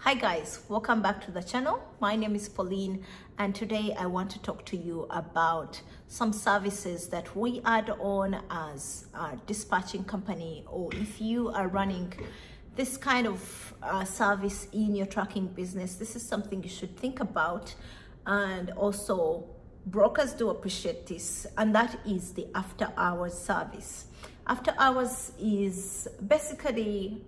Hi guys, welcome back to the channel. My name is Pauline and today I want to talk to you about some services that we add on as a dispatching company, or if you are running this kind of service in your trucking business, this is something you should think about. And also brokers do appreciate this, and that is the after hours service. After hours is basically,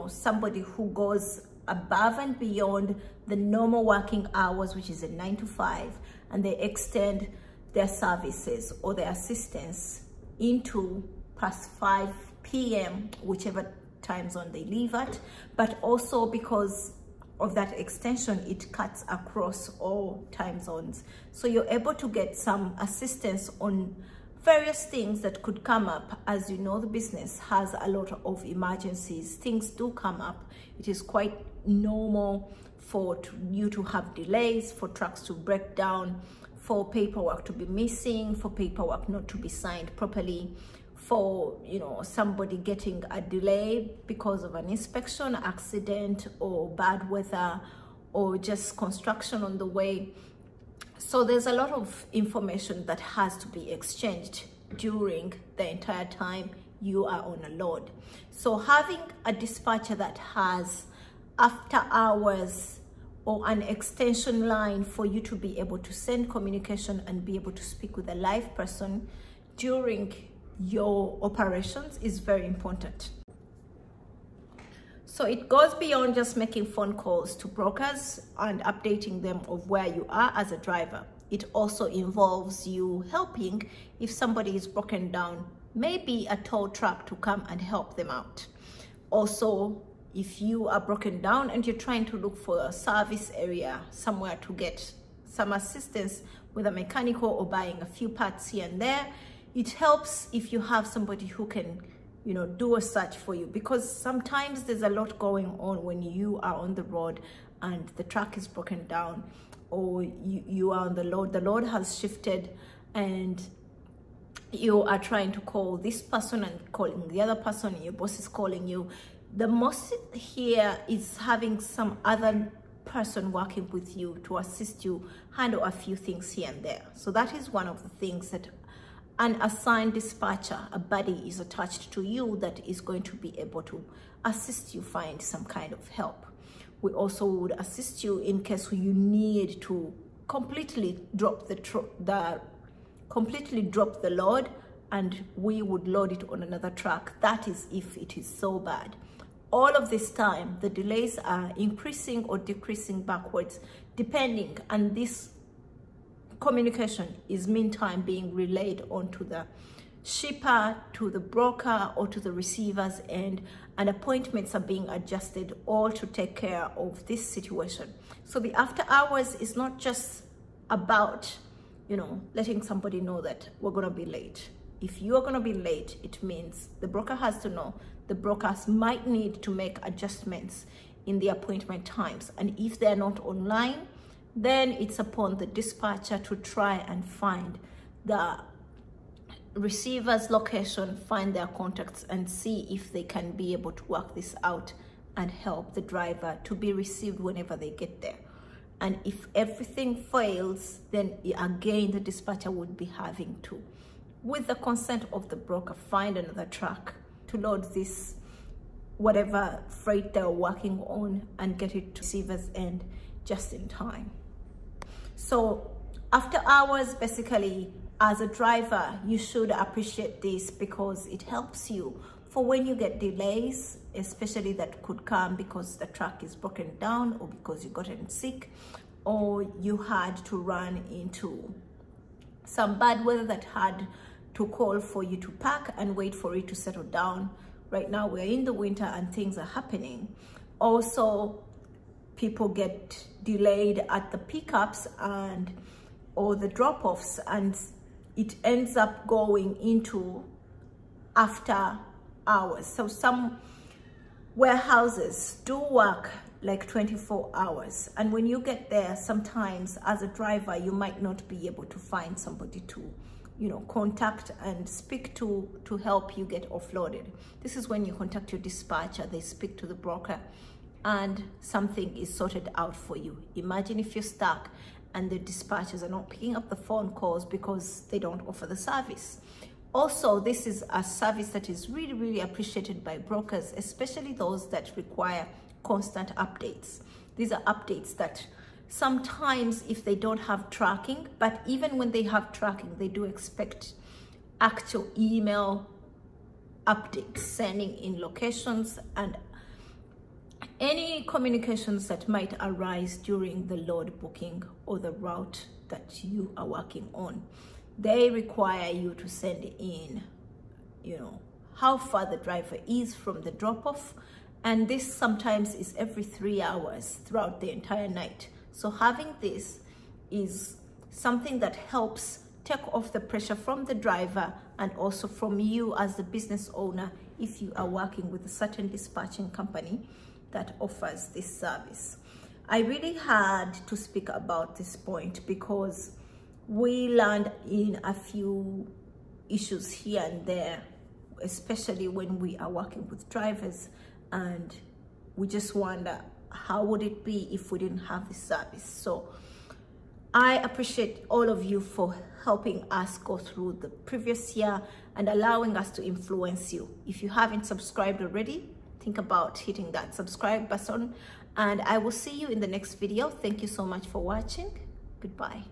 somebody who goes above and beyond the normal working hours, which is a 9 to 5, and they extend their services or their assistance into past 5 p.m., whichever time zone they leave at. But also because of that extension, it cuts across all time zones. So you're able to get some assistance on various things that could come up. As you know, the business has a lot of emergencies. Things do come up. It is quite normal for you to have delays, for trucks to break down, for paperwork to be missing, for paperwork not to be signed properly, for somebody getting a delay because of an inspection, accident, or bad weather, or just construction on the way. So there's a lot of information that has to be exchanged during the entire time you are on a load. So having a dispatcher that has after hours or an extension line for you to be able to send communication and be able to speak with a live person during your operations is very important. So it goes beyond just making phone calls to brokers and updating them of where you are as a driver. It also involves you helping if somebody is broken down, maybe a tow truck to come and help them out. Also, if you are broken down and you're trying to look for a service area somewhere to get some assistance with a mechanical or buying a few parts here and there, it helps if you have somebody who can do a search for you, because sometimes there's a lot going on when you are on the road and the truck is broken down, or you are on the load has shifted and you are trying to call this person and calling the other person, and your boss is calling you. The most here is having some other person working with you to assist you handle a few things here and there. So that is one of the things that an assigned dispatcher, a buddy, is attached to you that is going to be able to assist you find some kind of help. We also would assist you in case you need to completely drop the load, and we would load it on another truck. That is if it is so bad. All of this time, the delays are increasing or decreasing backwards, depending, and this communication is meantime being relayed onto the shipper, to the broker, or to the receiver's end, and appointments are being adjusted, all to take care of this situation. So the after hours is not just about letting somebody know that we're going to be late. If you are going to be late, it means the broker has to know. The brokers might need to make adjustments in the appointment times, and if they're not online, then it's upon the dispatcher to try and find the receiver's location, find their contacts, and see if they can be able to work this out and help the driver to be received whenever they get there. And if everything fails, then again the dispatcher would be having to, with the consent of the broker, find another truck to load this whatever freight they're working on and get it to receiver's end just in time. So after hours, basically, as a driver, you should appreciate this, because it helps you for when you get delays, especially that could come because the truck is broken down, or because you gotten sick, or you had to run into some bad weather that had to call for you to pack and wait for it to settle down. Right now we're in the winter and things are happening. Also, people get delayed at the pickups or the drop-offs, and it ends up going into after hours. So some warehouses do work like 24 hours, and when you get there, sometimes as a driver you might not be able to find somebody to contact and speak to help you get offloaded. This is when you contact your dispatcher, they speak to the broker, and something is sorted out for you. Imagine if you're stuck and the dispatchers are not picking up the phone calls because they don't offer the service. Also, this is a service that is really, really appreciated by brokers, especially those that require constant updates. These are updates that sometimes, if they don't have tracking, but even when they have tracking, they do expect actual email updates, sending in locations and any communications that might arise during the load booking or the route that you are working on. They require you to send in, how far the driver is from the drop-off, and this sometimes is every 3 hours throughout the entire night. So having this is something that helps take off the pressure from the driver and also from you as the business owner if you are working with a certain dispatching company that offers this service. I really had to speak about this point because we land in a few issues here and there, especially when we are working with drivers, and we just wonder how would it be if we didn't have this service. So I appreciate all of you for helping us go through the previous year and allowing us to influence you. If you haven't subscribed already, think about hitting that subscribe button, and I will see you in the next video. Thank you so much for watching. Goodbye.